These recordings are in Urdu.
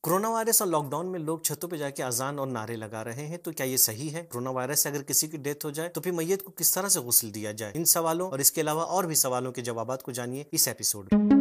کورونا وائرس اور لاک ڈاؤن میں لوگ چھتوں پہ جا کے اذان اور نعرے لگا رہے ہیں، تو کیا یہ صحیح ہے؟ کورونا وائرس سے اگر کسی کی ڈیتھ ہو جائے تو پھر میت کو کس طرح سے غسل دیا جائے؟ ان سوالوں اور اس کے علاوہ اور بھی سوالوں کے جوابات کو جانیے اس ایپیسوڈ میں۔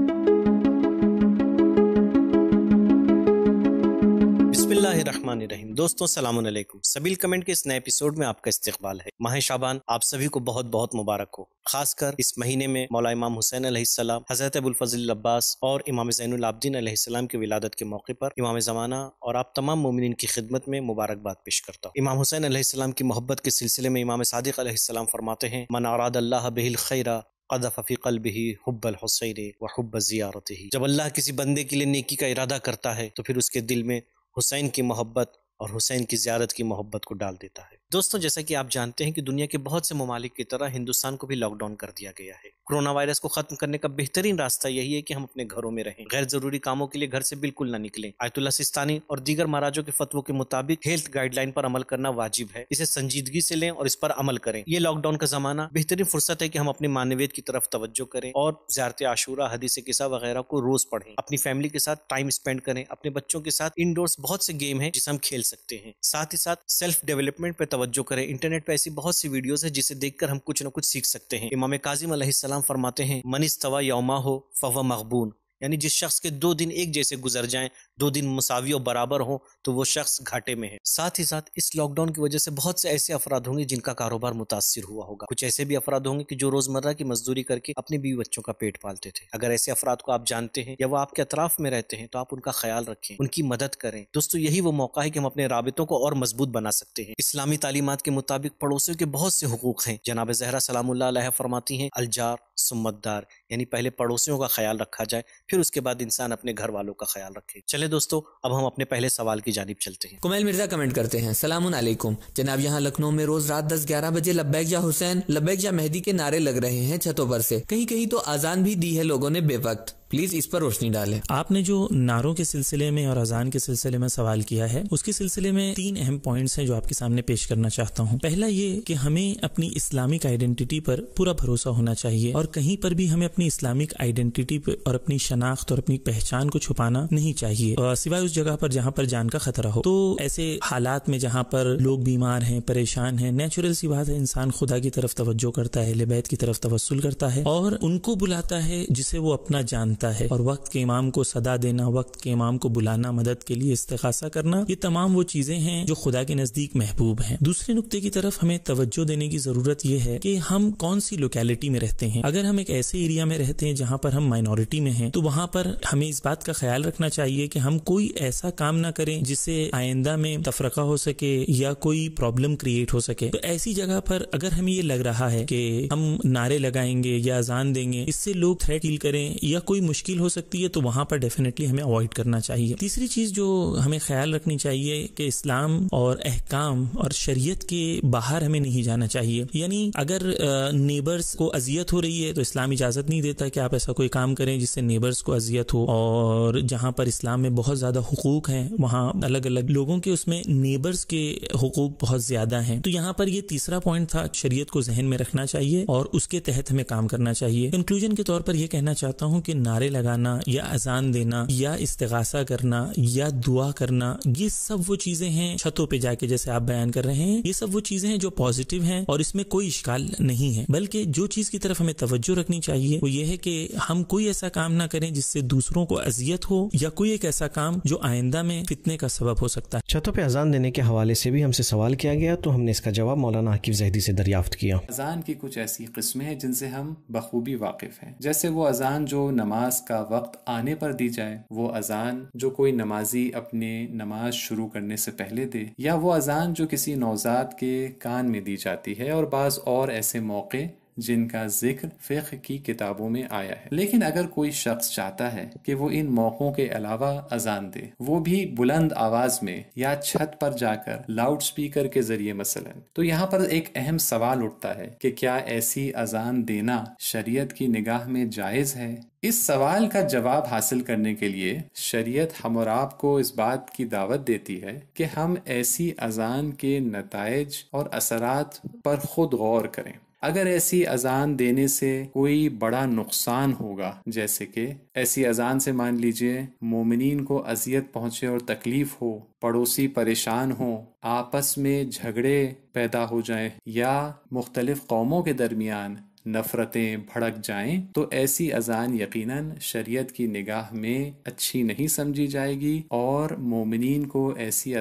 بسم اللہ الرحمن الرحیم۔ دوستوں السلام علیکم۔ سبیل کمنٹ کے اس نئے ایپیسوڈ میں آپ کا استقبال ہے۔ ماہ شعبان آپ سبھی کو بہت بہت مبارک ہو۔ خاص کر اس مہینے میں مولا امام حسین علیہ السلام، حضرت ابوالفضل العباس اور امام زین العابدین علیہ السلام کی ولادت کے موقع پر امام زمانہ اور آپ تمام مومنین کی خدمت میں مبارکباد پیش کرتا ہوں۔ امام حسین علیہ السلام کی محبت کے سلسلے میں امام صادق علیہ السلام فرماتے ہیں، من اراد اللہ بہ الخیر قذف فی قلبہ حب الحسین وحب زیارتہ۔ جب اللہ کسی بندے کے لیے نیکی کا ارادہ کرتا ہے تو پھر اس کے دل میں حسین کی محبت اور حسین کی زیارت کی محبت کو ڈال دیتا ہے۔ دوستوں، جیسا کہ آپ جانتے ہیں کہ دنیا کے بہت سے ممالک کی طرح ہندوستان کو بھی لاک ڈاؤن کر دیا گیا ہے۔ کورونا وائرس کو ختم کرنے کا بہترین راستہ یہی ہے کہ ہم اپنے گھروں میں رہیں، غیر ضروری کاموں کے لیے گھر سے بالکل نہ نکلیں۔ آیت اللہ سستانی اور دیگر مہاراجوں کے فتووں کے مطابق ہیلتھ گائیڈ لائن پر عمل کرنا واجب ہے۔ اسے سنجیدگی سے لیں اور اس پر عمل کریں۔ یہ لاک ڈاؤن کا زمانہ بہترین فرصت ہے کہ ہم اپنے معنویت کی طرف توجہ کریں اور زیارت عاشورہ، حدیث قصہ وغیرہ کو روز پڑھیں۔ اپنی فیملی کے ساتھ ٹائم اسپینڈ کریں۔ اپنے بچوں کے ساتھ انڈورس بہت سے گیم ہیں جسے ہم کھیل سکتے ہیں۔ ساتھ ہی ساتھ سیلف ڈیولپمنٹ پہ توجہ کریں۔ انٹرنیٹ پہ ایسی بہت سی ویڈیوز ہیں جسے دیکھ کر ہم کچھ نہ کچھ سیکھ سکتے ہیں۔ امام کاظم علیہ السلام فرماتے ہیں، من استوى یومہ فهو مغبون، یعنی جس شخص کے 2 دن ایک جیسے گزر جائیں، 2 دن مساوی و برابر ہوں، تو وہ شخص گھاٹے میں ہے۔ ساتھ ہی ساتھ اس لاک ڈاؤن کی وجہ سے بہت سے ایسے افراد ہوں گے جن کا کاروبار متاثر ہوا ہوگا۔ کچھ ایسے بھی افراد ہوں گے کہ جو روزمرہ کی مزدوری کر کے اپنے بیوی بچوں کا پیٹ پالتے تھے۔ اگر ایسے افراد کو آپ جانتے ہیں یا وہ آپ کے اطراف میں رہتے ہیں تو آپ ان کا خیال رکھیں، ان کی مدد کریں۔ دوستو، یہی وہ موقع ہے کہ ہم اپنے رابطوں کو اور مضبوط بنا سکتے ہیں۔ اسلامی تعلیمات کے مطابق پڑوسیوں کے بہت سے حقوق ہیں۔ جناب زہرا سلام اللہ علیہ فرماتی ہیں، الجار ثم الدار، یعنی پہلے پڑوسیوں کا خیال رکھا جائے، پھر اس کے بعد انسان اپنے گھر والوں کا خیال رکھے۔ چلے دوستو، اب ہم اپنے پہلے سوال کی جانب چلتے ہیں۔ کمیل مرزا کمنٹ کرتے ہیں، السلام علیکم جناب، یہاں لکھنؤ میں روز رات 10-11 بجے لبیک یا حسین، لبیک یا مہدی کے نعرے لگ رہے ہیں چھتوں پر سے، کہیں کہیں تو آزان بھی دی ہے لوگوں نے بے وقت۔ پلیز اس پر روشنی ڈالیں۔ آپ نے جو نعروں کے سلسلے میں اور اذان کے سلسلے میں سوال کیا ہے، اس کے سلسلے میں 3 اہم پوائنٹس ہیں جو آپ کے سامنے پیش کرنا چاہتا ہوں۔ پہلا یہ کہ ہمیں اپنی اسلامک آئیڈینٹی پر پورا بھروسہ ہونا چاہیے اور کہیں پر بھی ہمیں اپنی اسلامک آئیڈینٹی اور اپنی شناخت اور اپنی پہچان کو چھپانا نہیں چاہیے، سوائے اس جگہ پر جہاں پر جان کا خطرہ ہو۔ تو ایسے حالات میں جہاں پر لوگ بیمار ہیں، پریشان ہیں، نیچرل سی بات ہے، انسان خدا کی طرف توجہ کرتا ہے، اہل بیت کی طرف توسل کرتا ہے اور ان کو بلاتا ہے جسے وہ اپنا جانتا ہے، اور وقت کے امام کو صدا دینا، وقت کے امام کو بلانا، مدد کے لیے استغاثہ کرنا، یہ تمام وہ چیزیں ہیں جو خدا کے نزدیک محبوب ہیں۔ دوسرے نقطے کی طرف ہمیں توجہ دینے کی ضرورت یہ ہے کہ ہم کون سی لوکیلٹی میں رہتے ہیں۔ اگر ہم ایک ایسے ایریا میں رہتے ہیں جہاں پر ہم مائنورٹی میں ہیں تو وہاں پر ہمیں اس بات کا خیال رکھنا چاہیے کہ ہم کوئی ایسا کام نہ کریں جس سے آئندہ میں تفرقہ ہو سکے یا کوئی پرابلم کریٹ ہو سکے۔ تو ایسی جگہ پر اگر ہمیں یہ لگ رہا ہے کہ ہم نعرے لگائیں گے یا اذان دیں گے، اس سے لوگ تھریٹ فیل کریں یا کوئی مشکل ہو سکتی ہے، تو وہاں پر ڈیفینیٹلی ہمیں اوائڈ کرنا چاہیے۔ تیسری چیز جو ہمیں خیال رکھنی چاہیے کہ اسلام اور احکام اور شریعت کے باہر ہمیں نہیں جانا چاہیے۔ یعنی اگر نیبرز کو اذیت ہو رہی ہے تو اسلام اجازت نہیں دیتا کہ آپ ایسا کوئی کام کریں جس سے نیبرز کو اذیت ہو، اور جہاں پر اسلام میں بہت زیادہ حقوق ہیں وہاں الگ الگ لوگوں کے اس میں نیبرز کے حقوق بہت زیادہ ہیں۔ تو یہاں پر یہ تیسرا پوائنٹ تھا، شریعت کو ذہن میں رکھنا چاہیے اور اس کے تحت ہمیں کام کرنا چاہیے۔ کنکلوژن کے طور پر یہ کہنا چاہتا ہوں کہ نعرے لگانا یا اذان دینا یا استغاثہ کرنا یا دعا کرنا، یہ سب وہ چیزیں ہیں چھتوں پہ جا کے جیسے آپ بیان کر رہے ہیں، یہ سب وہ چیزیں ہیں جو پازیٹیو ہیں اور اس میں کوئی اشکال نہیں ہے، بلکہ جو چیز کی طرف ہمیں توجہ رکھنی چاہیے وہ یہ ہے کہ ہم کوئی ایسا کام نہ کریں جس سے دوسروں کو اذیت ہو یا کوئی ایک ایسا کام جو آئندہ میں فتنے کا سبب ہو سکتا ہے۔ چھتوں پہ اذان دینے کے حوالے سے بھی ہم سے سوال کیا گیا تو ہم نے اس کا جواب مولانا حکیم زہدی سے دریافت کیا۔ اذان کی کچھ ایسی قسمیں ہیں جن سے ہم بخوبی واقف ہیں، جیسے وہ اذان جو نماز کا وقت آنے پر دی جائے، وہ اذان جو کوئی نمازی اپنے نماز شروع کرنے سے پہلے دے، یا وہ اذان جو کسی نوزاد کے کان میں دی جاتی ہے، اور بعض اور ایسے موقع جن کا ذکر فقہ کی کتابوں میں آیا ہے۔ لیکن اگر کوئی شخص چاہتا ہے کہ وہ ان موقعوں کے علاوہ اذان دے، وہ بھی بلند آواز میں یا چھت پر جا کر لاؤڈ سپیکر کے ذریعے مثلا، تو یہاں پر ایک اہم سوال اٹھتا ہے کہ کیا ایسی اذان دینا شریعت کی نگاہ میں جائز ہے؟ اس سوال کا جواب حاصل کرنے کے لیے شریعت ہم اور آپ کو اس بات کی دعوت دیتی ہے کہ ہم ایسی اذان کے نتائج اور اثرات پر خود غور کریں۔ اگر ایسی اذان دینے سے کوئی بڑا نقصان ہوگا، جیسے کہ ایسی اذان سے مان لیجئے مومنین کو اذیت پہنچے اور تکلیف ہو، پڑوسی پریشان ہوں، آپس میں جھگڑے پیدا ہو جائیں یا مختلف قوموں کے درمیان نفرتیں بھڑک جائیں، تو ایسی اذان یقیناً شریعت کی نگاہ میں اچھی نہیں سمجھی جائے گی اور مومنین کو ایسی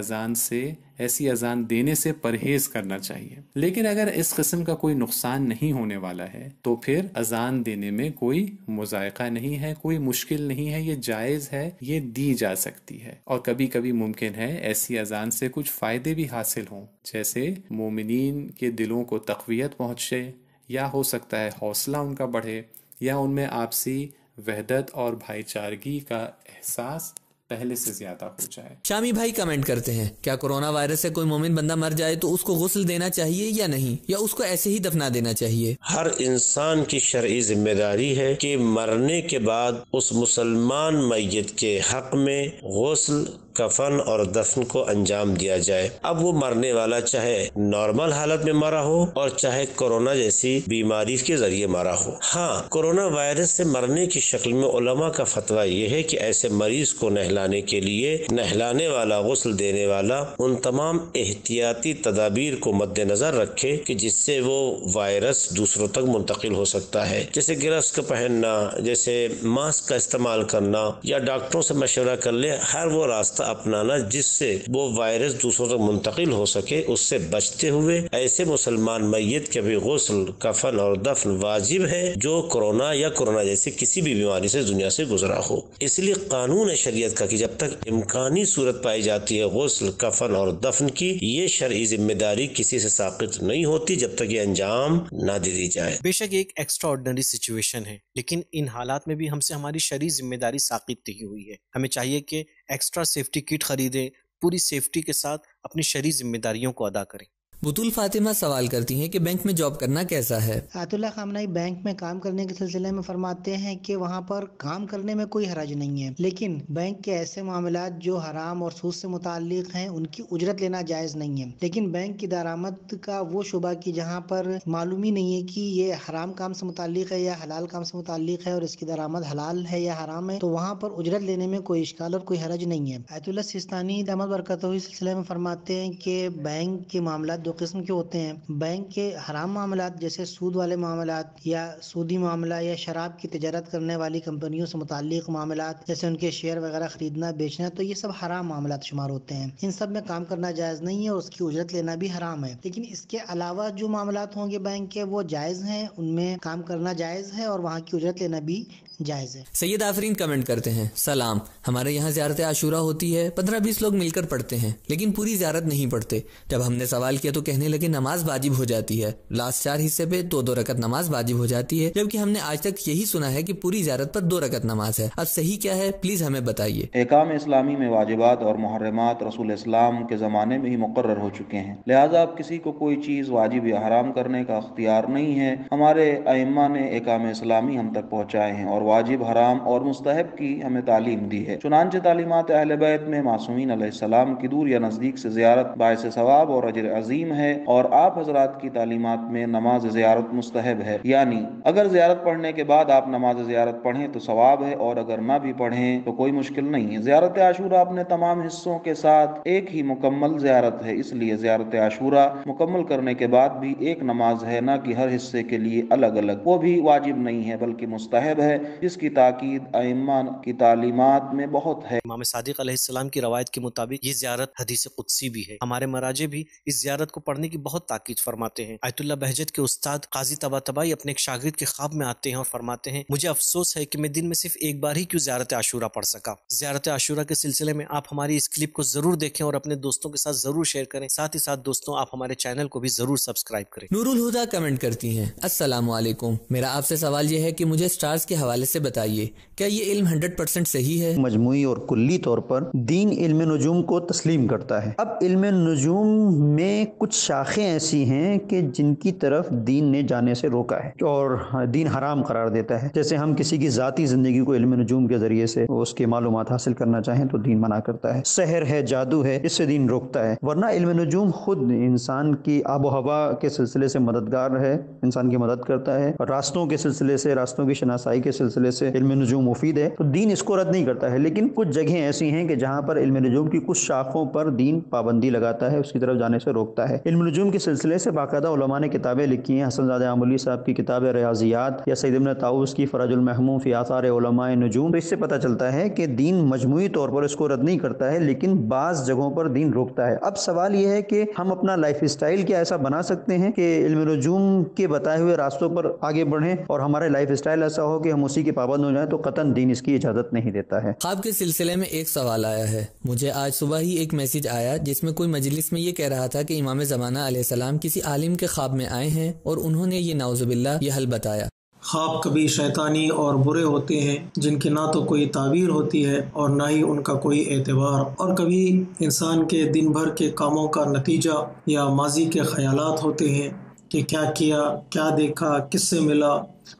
اذان دینے سے پرہیز کرنا چاہیے۔ لیکن اگر اس قسم کا کوئی نقصان نہیں ہونے والا ہے تو پھر اذان دینے میں کوئی مضائقہ نہیں ہے، کوئی مشکل نہیں ہے، یہ جائز ہے، یہ دی جا سکتی ہے۔ اور کبھی کبھی ممکن ہے ایسی اذان سے کچھ فائدے بھی حاصل ہوں، جیسے مومنین کے دلوں کو تقویت پہنچے، یا ہو سکتا ہے حوصلہ ان کا بڑھے، یا ان میں آپسی وحدت اور بھائی چارگی کا احساس پہلے سے زیادہ ہو جائے۔ شامی بھائی کمنٹ کرتے ہیں، کیا کورونا وائرس سے کوئی مومن بندہ مر جائے تو اس کو غسل دینا چاہیے یا نہیں، یا اس کو ایسے ہی دفنا دینا چاہیے؟ ہر انسان کی شرعی ذمہ داری ہے کہ مرنے کے بعد اس مسلمان میت کے حق میں غسل، کفن اور دفن کو انجام دیا جائے۔ اب وہ مرنے والا چاہے نارمل حالت میں مرا ہو اور چاہے کورونا جیسی بیماری کے ذریعے مرا ہو۔ ہاں، کورونا وائرس سے مرنے کی شکل میں علماء کا فتویٰ یہ ہے کہ ایسے مریض کو نہلانے کے لیے نہلانے والا، غسل دینے والا ان تمام احتیاطی تدابیر کو مد نظر رکھے کہ جس سے وہ وائرس دوسروں تک منتقل ہو سکتا ہے، جیسے گلوز کا پہننا، جیسے ماسک کا استعمال کرنا، یا ڈاکٹروں سے مشورہ کر لے، ہر وہ راستہ اپنانا جس سے وہ وائرس دوسروں تک منتقل ہو سکے۔ اس سے بچتے ہوئے ایسے مسلمان میت کے بھی غسل، کفن اور دفن واجب ہے جو کورونا یا کورونا جیسی کسی بھی بیماری سے دنیا سے گزرا ہو۔ اس لیے قانون شریعت کا کہ جب تک امکانی صورت پائی جاتی ہے غسل، کفن اور دفن کی، یہ شرعی ذمہ داری کسی سے ساقط نہیں ہوتی جب تک یہ انجام نہ دے دی جائے۔ بے شک ایک ایکسٹرا آرڈنری سچویشن ہے، لیکن ان حالات میں بھی ہم سے ہماری شرعی ذمہ داری ساقط نہیں ہوئی ہے۔ ہمیں چاہیے کہ ایکسٹرا سیفٹی کٹ خریدیں، پوری سیفٹی کے ساتھ اپنی شرعی ذمہ داریوں کو ادا کریں۔ بطول فاطمہ سوال کرتی ہیں کہ بینک میں جاب کرنا کیسا ہے؟ آیت اللہ خامنہی بینک میں کام کرنے کے سلسلے میں فرماتے ہیں کہ وہاں پر کام کرنے میں کوئی حرج نہیں ہے، لیکن بینک کے ایسے معاملات جو حرام اور سود سے متعلق ہیں ان کی اجرت لینا جائز نہیں ہے۔ لیکن بینک کی درآمد کا وہ شعبہ کی جہاں پر معلوم ہی نہیں ہے کہ یہ حرام کام سے متعلق ہے یا حلال کام سے متعلق ہے اور اس کی درآمد حلال ہے یا حرام ہے، تو وہاں پر اجرت لینے میں کوئی اشکال اور کوئی حرج نہیں ہے۔ آیت اللہ سیستانی دامت برکاتہ اس سلسلے میں فرماتے ہیں کہ بینک کے معاملات دو قسم کے ہوتے ہیں۔ بینک کے حرام معاملات جیسے سود والے معاملات یا سودی معاملہ یا شراب کی تجارت کرنے والی کمپنیوں سے متعلق معاملات جیسے ان کے شیئر وغیرہ خریدنا بیچنا، تو یہ سب حرام معاملات شمار ہوتے ہیں، ان سب میں کام کرنا جائز نہیں ہے اور اس کی اجرت لینا بھی حرام ہے۔ لیکن اس کے علاوہ جو معاملات ہوں گے بینک کے وہ جائز ہیں، ان میں کام کرنا جائز ہے اور وہاں کی اجرت لینا بھی جائز ہے۔ سید آفرین کمنٹ کرتے ہیں، سلام، ہمارے یہاں زیارت عاشورہ ہوتی ہے، 15-20 لوگ مل کر پڑھتے ہیں لیکن پوری زیارت نہیں پڑھتے۔ جب ہم نے سوال کیا تو کہنے لگے نماز واجب ہو جاتی ہے، لاسٹ 4 حصے پہ 2 رکعت نماز واجب ہو جاتی ہے، جبکہ ہم نے آج تک یہی سنا ہے کہ پوری زیارت پر 2 رکعت نماز ہے۔ اب صحیح کیا ہے پلیز ہمیں بتائیے۔ احکام اسلامی میں واجبات اور محرمات رسول اسلام کے زمانے میں ہی مقرر ہو چکے ہیں، لہٰذا اب کسی کو کوئی چیز واجب یا حرام کرنے کا اختیار نہیں ہے۔ ہمارے ائمہ نے احکام اسلامی ہم تک پہنچائے ہیں اور واجب، حرام اور مستحب کی ہمیں تعلیم دی ہے۔ چنانچہ تعلیمات اہل بیت میں معصومین علیہ السلام کی دور یا نزدیک سے زیارت باعث ثواب اور اجر عظیم ہے، اور آپ حضرات کی تعلیمات میں نماز زیارت مستحب ہے، یعنی اگر زیارت پڑھنے کے بعد آپ نماز زیارت پڑھیں تو ثواب ہے اور اگر نہ بھی پڑھیں تو کوئی مشکل نہیں ہے۔ زیارت عاشورہ اپنے تمام حصوں کے ساتھ ایک ہی مکمل زیارت ہے، اس لیے زیارت عاشورہ مکمل کرنے کے بعد بھی ایک نماز ہے، نہ کہ ہر حصے کے لیے الگ الگ، وہ بھی واجب نہیں ہے بلکہ مستحب ہے، جس کی تاکید ائمہ کی تعلیمات میں بہت ہے۔ امام صادق علیہ السلام کی روایت کے مطابق یہ زیارت حدیث قدسی بھی ہے۔ ہمارے مراجع بھی اس زیارت کو پڑھنے کی بہت تاکید فرماتے ہیں۔ آیت اللہ بہجت کے استاد قاضی طباطبائی اپنے ایک شاگرد کے خواب میں آتے ہیں اور فرماتے ہیں مجھے افسوس ہے کہ میں دن میں صرف ایک بار ہی کیوں زیارت عاشورہ پڑھ سکا۔ زیارت عاشورہ کے سلسلے میں آپ ہماری اس کلپ کو ضرور دیکھیں اور اپنے دوستوں کے ساتھ ضرور شیئر کریں، ساتھ ہی ساتھ دوستوں آپ ہمارے چینل کو بھی ضرور سبسکرائب کریں۔ نور الہدا کمنٹ کرتی ہیں، السلام علیکم، میرا آپ سے سوال یہ ہے کہ مجھے سٹارز کے حوالے سے بتائیے کیا یہ علم 100% صحیح ہے؟ مجموعی اور کلی طور پر دین علم نجوم کو تسلیم کرتا ہے۔ اب علم نجوم میں کچھ شاخیں ایسی ہیں کہ جن کی طرف دین نے جانے سے روکا ہے اور دین حرام قرار دیتا ہے۔ جیسے ہم کسی کی ذاتی زندگی کو علم نجوم کے ذریعے سے اس کے معلومات حاصل کرنا چاہیں تو دین منع کرتا ہے۔ سحر ہے، جادو ہے، اس سے دین روکتا ہے، ورنہ علم نجوم خود انسان کی آب و ہوا کے سلسلے سے مددگار ہے، انسان کی مدد کرتا ہے، اور راستوں کے سلسلے سے، راستوں کی شناسائی کے سلسلے سے علم نجوم مفید ہے، تو دین اس کو رد نہیں کرتا ہے۔ لیکن کچھ جگہیں ایسی ہیں کہ جہاں پر علم نجوم کی کچھ شاخوں پر دین پابندی لگاتا ہے، اس کی طرف جانے سے روکتا ہے۔ علم نجوم کے سلسلے سے باقاعدہ علماء نے کتابیں لکھی ہیں۔ حسن زادہ عاملی صاحب کی کتاب ریاضیات یا سید ابن طاؤس کی فرج المحموم فی آثار علماء نجوم، تو اس سے پتہ چلتا ہے کہ دین مجموعی طور پر اس کو رد نہیں کرتا ہے، لیکن بعض جگہوں پر دین روکتا ہے۔ اب سوال یہ ہے کہ ہم اپنا لائف اسٹائل کیا ایسا بنا سکتے ہیں کہ علم نجوم کے بتائے ہوئے راستوں پر آگے بڑھیں اور ہمارے لائف اسٹائل ایسا ہو کہ ہم اسی کے پابند ہو جائیں؟ تو قطعاً دین اس کی اجازت نہیں دیتا ہے۔ خواب کے سلسلے میں ایک سوال آیا ہے، مجھے آج صبح ہی ایک میسج آیا جس میں کوئی مجلس میں یہ کہہ رہا تھا کہ امام زمانہ علیہ السلام کسی عالم کے خواب میں آئے ہیں اور انہوں نے یہ نعوذ باللہ یہ حل بتایا۔ خواب کبھی شیطانی اور برے ہوتے ہیں جن کی نہ تو کوئی تعبیر ہوتی ہے اور نہ ہی ان کا کوئی اعتبار، اور کبھی انسان کے دن بھر کے کاموں کا نتیجہ یا ماضی کے خیالات ہوتے ہیں کہ کیا کیا، کیا دیکھا، کس سے ملا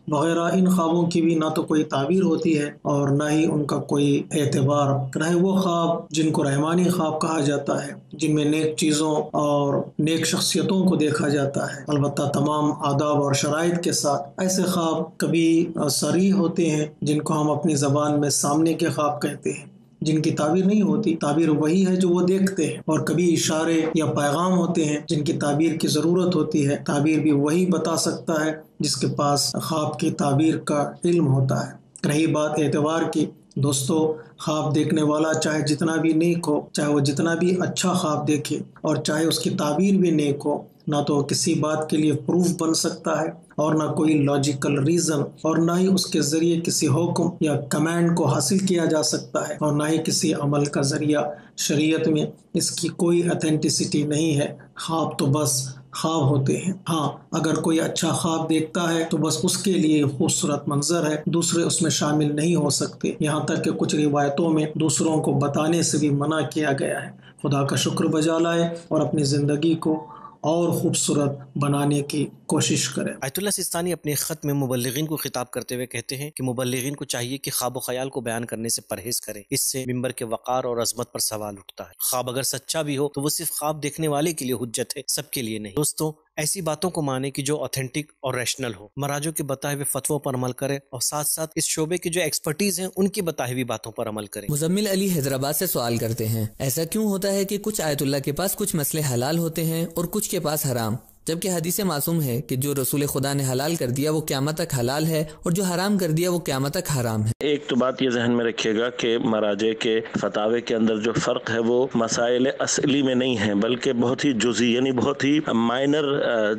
وغیرہ۔ ان خوابوں کی بھی نہ تو کوئی تعبیر ہوتی ہے اور نہ ہی ان کا کوئی اعتبار۔ رہے وہ خواب جن کو رحمانی خواب کہا جاتا ہے، جن میں نیک چیزوں اور نیک شخصیتوں کو دیکھا جاتا ہے، البتہ تمام آداب اور شرائط کے ساتھ۔ ایسے خواب کبھی صریح ہوتے ہیں جن کو ہم اپنی زبان میں سامنے کے خواب کہتے ہیں، جن کی تعبیر نہیں ہوتی، تعبیر وہی ہے جو وہ دیکھتے ہیں، اور کبھی اشارے یا پیغام ہوتے ہیں جن کی تعبیر کی ضرورت ہوتی ہے، تعبیر بھی وہی بتا سکتا ہے جس کے پاس خواب کی تعبیر کا علم ہوتا ہے۔ رہی بات اعتبار کی، دوستو، خواب دیکھنے والا چاہے جتنا بھی نیک ہو، چاہے وہ جتنا بھی اچھا خواب دیکھے اور چاہے اس کی تعبیر بھی نیک ہو، نہ تو کسی بات کے لیے پروف بن سکتا ہے اور نہ کوئی لاجیکل ریزن، اور نہ ہی اس کے ذریعے کسی حکم یا کمانڈ کو حاصل کیا جا سکتا ہے، اور نہ ہی کسی عمل کا ذریعہ۔ شریعت میں اس کی کوئی اتھینٹسٹی نہیں ہے۔ خواب تو بس خواب ہوتے ہیں۔ ہاں، اگر کوئی اچھا خواب دیکھتا ہے تو بس اس کے لیے خوبصورت منظر ہے، دوسرے اس میں شامل نہیں ہو سکتے، یہاں تک کہ کچھ روایتوں میں دوسروں کو بتانے سے بھی منع کیا گیا ہے۔ خدا کا شکر بجا لائے اور اپنی زندگی کو اور خوبصورت بنانے کی کوشش کریں۔ آیت اللہ سیستانی اپنے خط میں مبلغین کو خطاب کرتے ہوئے کہتے ہیں کہ مبلغین کو چاہیے کہ خواب و خیال کو بیان کرنے سے پرہیز کریں، اس سے منبر کے وقار اور عظمت پر سوال اٹھتا ہے۔ خواب اگر سچا بھی ہو تو وہ صرف خواب دیکھنے والے کے لیے حجت ہے، سب کے لیے نہیں۔ دوستوں، ایسی باتوں کو مانیں کہ جو اوتھینٹک اور ریشنل ہو، مراجوں کے بتائے ہوئے فتووں پر عمل کریں اور ساتھ ساتھ اس شعبے کی جو ایکسپرٹیز ہیں ان کی بتائی ہوئی باتوں پر عمل کریں۔ مزمل علی حیدرآباد سے سوال کرتے ہیں، ایسا کیوں ہوتا ہے کہ کچھ آیت اللہ کے پاس کچھ مسئلے حلال ہوتے ہیں اور کچھ کے پاس حرام، جبکہ حدیث معصوم ہے کہ جو رسول خدا نے حلال کر دیا وہ قیامت تک حلال ہے اور جو حرام کر دیا وہ قیامت تک حرام ہے؟ ایک تو بات یہ ذہن میں رکھیے گا کہ مراجع کے فتاوے کے اندر جو فرق ہے وہ مسائل اصلی میں نہیں ہے، بلکہ بہت ہی جزئی، یعنی بہت ہی مائنر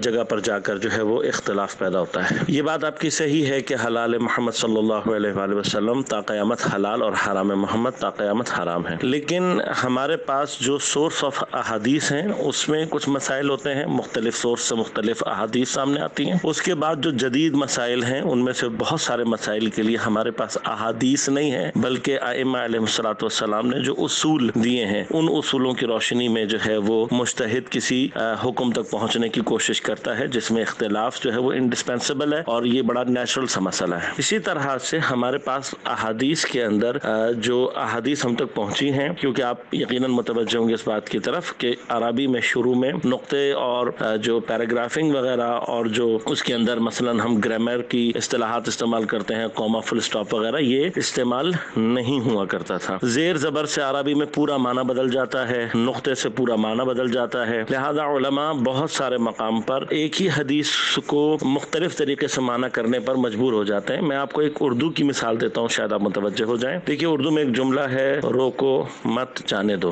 جگہ پر جا کر جو ہے وہ اختلاف پیدا ہوتا ہے۔ یہ بات آپ کی صحیح ہے کہ حلال محمد صلی اللہ علیہ وآلہ وسلم تا قیامت حلال اور حرام محمد تا قیامت حرام ہے، لیکن ہمارے پاس جو سورس آف احادیث ہیں اس میں کچھ مسائل ہوتے ہیں، مختلف سورس سے مختلف احادیث سامنے آتی ہیں۔ اس کے بعد جو جدید مسائل ہیں ان میں سے بہت سارے مسائل کے لیے ہمارے پاس احادیث نہیں ہے، بلکہ ائمہ علیہ الصلوۃ والسلام نے جو اصول دیے ہیں ان اصولوں کی روشنی میں جو ہے وہ مجتہد کسی حکم تک پہنچنے کی کوشش کرتا ہے، جس میں اختلاف جو ہے وہ انڈسپینسیبل ہے اور یہ بڑا نیچرل سا مسئلہ ہے۔ اسی طرح سے ہمارے پاس احادیث کے اندر جو احادیث ہم تک پہنچی ہیں، کیونکہ آپ یقیناً متوجہ ہوں گے اس بات کی طرف کہ عربی میں شروع میں نقطے اور جو پیراگرافنگ وغیرہ اور جو اس کے اندر مثلا ہم گرامر کی اصطلاحات استعمال کرتے ہیں، کوما، فل سٹاپ وغیرہ، یہ استعمال نہیں ہوا کرتا تھا۔ زیر زبر سے عربی میں پورا معنی بدل جاتا ہے، نقطے سے پورا معنی بدل جاتا ہے، لہذا علماء بہت سارے مقام پر ایک ہی حدیث کو مختلف طریقے سے معنی کرنے پر مجبور ہو جاتے ہیں۔ میں آپ کو ایک اردو کی مثال دیتا ہوں، شاید آپ متوجہ ہو جائیں۔ دیکھیے، اردو میں ایک جملہ ہے، روکو مت جانے دو۔